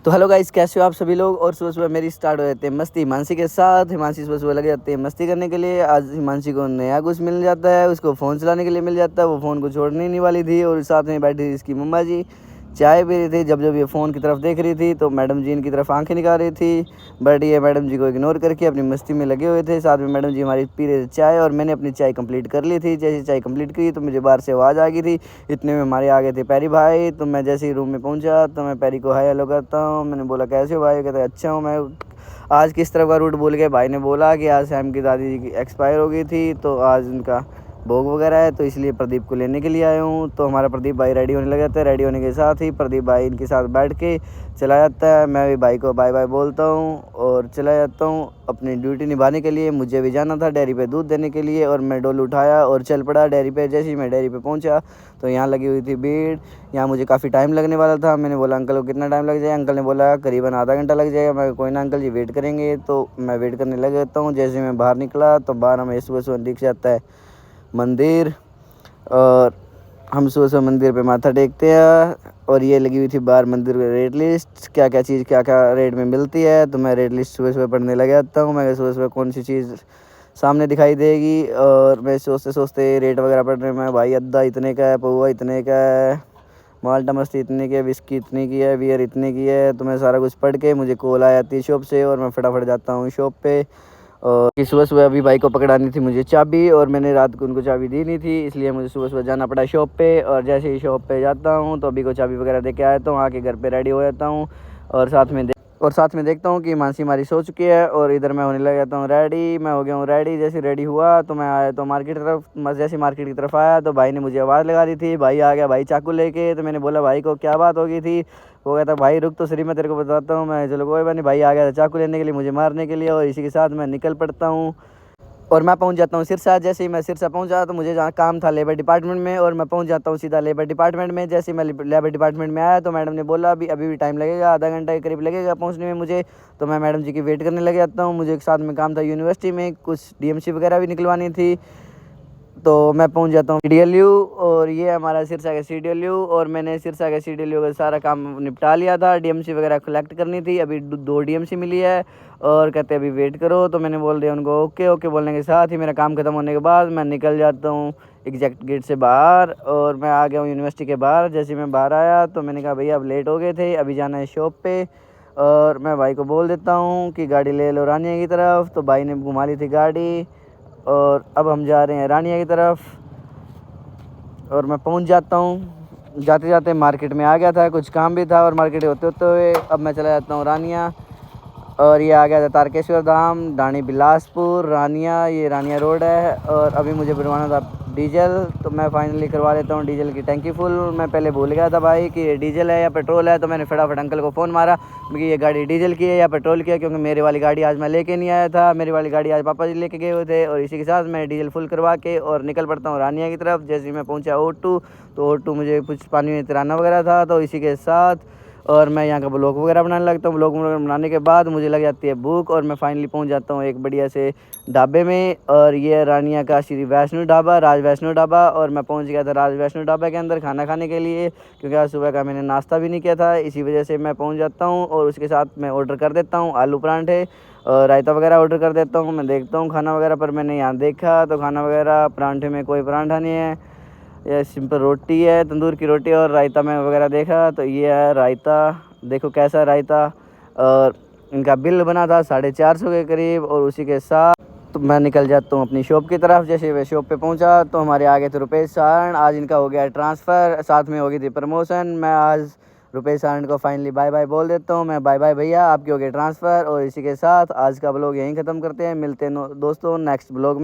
तो hello guys, कैसे हो आप सभी लोग। और सुबह सुबह मेरी स्टार्ट हो जाती है मस्ती हिमांशी के साथ। हिमांशी सुबह सुबह लगे जाते हैं मस्ती करने के लिए। आज हिमांशी को नया कुछ मिल जाता है, उसको फ़ोन चलाने के लिए मिल जाता है। वो फ़ोन को छोड़ने नहीं वाली थी और साथ में बैठी थी इसकी मम्मा जी, चाय पी रही थी। जब जब ये फ़ोन की तरफ देख रही थी तो मैडम जी इनकी तरफ आंखें निकाल रही थी, बट ये मैडम जी को इग्नोर करके अपनी मस्ती में लगे हुए थे। साथ में मैडम जी हमारी पी रहे थे चाय और मैंने अपनी चाय कंप्लीट कर ली थी। जैसे चाय कंप्लीट की तो मुझे बाहर से आवाज़ आ गई थी। इतने में हमारे आ गए थे पैरी भाई। तो मैं जैसे ही रूम में पहुंचा तो मैं पैरी को हाय हेलो करता हूँ। मैंने बोला कैसे हो भाई, कहते अच्छा हूँ मैं। आज किस तरफ का रूट बोल के भाई ने बोला कि आज सैम की दादी जी की एक्सपायर हो गई थी, तो आज उनका भोग वगैरह है, तो इसलिए प्रदीप को लेने के लिए आया हूँ। तो हमारा प्रदीप भाई रेडी होने लग जाता है। रेडी होने के साथ ही प्रदीप भाई इनके साथ बैठ के चला जाता है। मैं भी भाई को बाय बाय बोलता हूँ और चला जाता हूँ अपनी ड्यूटी निभाने के लिए। मुझे भी जाना था डेयरी पे दूध देने के लिए और मैं डोल उठाया और चल पड़ा डेयरी पे। जैसे ही मैं डेयरी पे पहुँचा तो यहाँ लगी हुई थी भीड़। यहाँ मुझे काफ़ी टाइम लगने वाला था। मैंने बोला अंकल को कितना टाइम लग जाएगा। अंकल ने बोला करीबन आधा घंटा लग जाएगा। मैं कोई ना अंकल जी वेट करेंगे। तो मैं वेट करने लग जाता हूँ। जैसे मैं बाहर निकला तो बाहर हमें सुबह सुबह दिख जाता है मंदिर, और हम सुबह सुबह मंदिर पे माथा टेकते हैं। और ये लगी हुई थी बाहर मंदिर में रेट लिस्ट, क्या क्या चीज़ क्या क्या रेट में मिलती है। तो मैं रेट लिस्ट सुबह सुबह पढ़ने लग जाता हूँ। मैं सुबह सुबह कौन सी चीज़ सामने दिखाई देगी, और मैं सोचते सोचते रेट वगैरह पढ़ रहे हैं। भाई अद्दा इतने का है, पौवा इतने का है, माल्टा मस्ती इतने की है, विस्की इतने की है, बियर इतने की है। तो मैं सारा कुछ पढ़ के मुझे कॉल आ जाती है शॉप से और मैं फटाफट जाता हूँ शॉप पे। और सुबह सुबह अभी भाई को पकड़ानी थी मुझे चाबी, और मैंने रात को उनको चाबी दी नहीं थी, इसलिए मुझे सुबह सुबह जाना पड़ा शॉप पे। और जैसे ही शॉप पे जाता हूँ तो अभी को चाबी वगैरह दे के आया तो आके घर पे रेडी हो जाता हूँ। और साथ में देखता हूँ कि मानसी हमारी सो चुकी है। और इधर मैं होने लग जाता हूँ रेडी। मैं हो गया हूँ रेडी। जैसे रेडी हुआ तो मैं आया तो मार्केट की तरफ। जैसे मार्केट की तरफ आया तो भाई ने मुझे आवाज़ लगा दी थी। भाई आ गया, भाई चाकू लेके। तो मैंने बोला भाई को क्या बात हो गई थी। वो कहता भाई रुक तो सही, मैं तेरे को बताता हूँ। मैं चलो कोई बात नहीं। भाई आ गया था चाकू लेने के लिए, मुझे मारने के लिए, और इसी के साथ मैं निकल पड़ता हूँ और मैं पहुंच जाता हूँ सिरसा। जैसे ही मैं सिरसा पहुंचा तो मुझे जहाँ काम था लेबर डिपार्टमेंट में, और मैं पहुंच जाता हूँ सीधा लेबर डिपार्टमेंट में। जैसे ही मैं लेबर डिपार्टमेंट में आया तो मैडम ने बोला अभी भी टाइम लगेगा, आधा घंटा के करीब लगेगा पहुंचने में मुझे। तो मैं मैडम जी की वेट करने लग जाता हूँ। मुझे एक साथ में काम था यूनिवर्सिटी में, कुछ डीएमसी वगैरह भी निकलवानी थी। तो मैं पहुंच जाता हूँ CDLU, और ये हमारा सिरसा का CDLU। और मैंने सिरसा का CDLU का सारा काम निपटा लिया था। DMC वगैरह कलेक्ट करनी थी। अभी 2 DMC मिली है और कहते अभी वेट करो। तो मैंने बोल दिया उनको ओके ओके बोलने के साथ ही मेरा काम खत्म होने के बाद मैं निकल जाता हूँ एग्जैक्ट गेट से बाहर, और मैं आ गया हूँ यूनिवर्सिटी के बाहर। जैसे मैं बाहर आया तो मैंने कहा भैया अब लेट हो गए थे, अभी जाना है शॉप पे। और मैं भाई को बोल देता हूँ कि गाड़ी ले लो रानिया की तरफ। तो भाई ने घुमा ली थी गाड़ी और अब हम जा रहे हैं रानिया की तरफ। और मैं पहुंच जाता हूं। जाते जाते मार्केट में आ गया था, कुछ काम भी था, और मार्केट होते होते हुए अब मैं चला जाता हूं रानिया। और ये आ गया था तारकेश्वर धाम, डाणी बिलासपुर, रानिया। ये रानिया रोड है। और अभी मुझे भरवाना था डीजल, तो मैं फाइनली करवा लेता हूँ डीजल की टंकी फुल। मैं पहले भूल गया था भाई कि ये डीजल है या पेट्रोल है। तो मैंने फटाफट अंकल को फ़ोन मारा कि ये गाड़ी डीजल की है या पेट्रोल की है, क्योंकि मेरे वाली गाड़ी आज मैं लेके नहीं आया था। मेरी वाली गाड़ी आज पापा जी लेके गए हुए थे। और इसी के साथ मैं डीजल फुल करवा के और निकल पड़ता हूँ रानिया की तरफ। जैसे ही मैं पहुँचा O2, तो O2 मुझे कुछ पानी में तिराना वगैरह था। तो इसी के साथ और मैं यहाँ का ब्लॉग वगैरह बनाने लगता हूँ। ब्लॉग वगैरह बनाने के बाद मुझे लग जाती है भूख, और मैं फाइनली पहुँच जाता हूँ एक बढ़िया से ढाबे में। और ये रानिया का श्री वैष्णो ढाबा, राज वैष्णो ढाबा। और मैं पहुँच गया था राज वैष्णो ढाबा के अंदर खाना खाने के लिए, क्योंकि आज सुबह का मैंने नाश्ता भी नहीं किया था। इसी वजह से मैं पहुँच जाता हूँ और उसके साथ मैं ऑर्डर कर देता हूँ आलू परांठे और रायता वगैरह ऑर्डर कर देता हूँ। मैं देखता हूँ खाना वगैरह पर, मैंने यहाँ देखा तो खाना वगैरह परांठे में कोई परांठा नहीं है, यह सिंपल रोटी है, तंदूर की रोटी। और रायता में वगैरह देखा तो ये है रायता, देखो कैसा रायता। और इनका बिल बना था 450 के करीब। और उसी के साथ तो मैं निकल जाता हूँ अपनी शॉप की तरफ। जैसे मैं शॉप पे पहुँचा तो हमारे आगे थे रुपेश सारण। आज इनका हो गया ट्रांसफ़र, साथ में हो गई थी प्रमोशन। मैं आज रुपेश सारण को फाइनली बाय बाय बोल देता हूँ। मैं बाय बाय भैया, आपकी हो गई ट्रांसफ़र। और इसी के साथ आज का ब्लॉग यहीं ख़त्म करते हैं। मिलते हैं दोस्तों नेक्स्ट ब्लॉग में।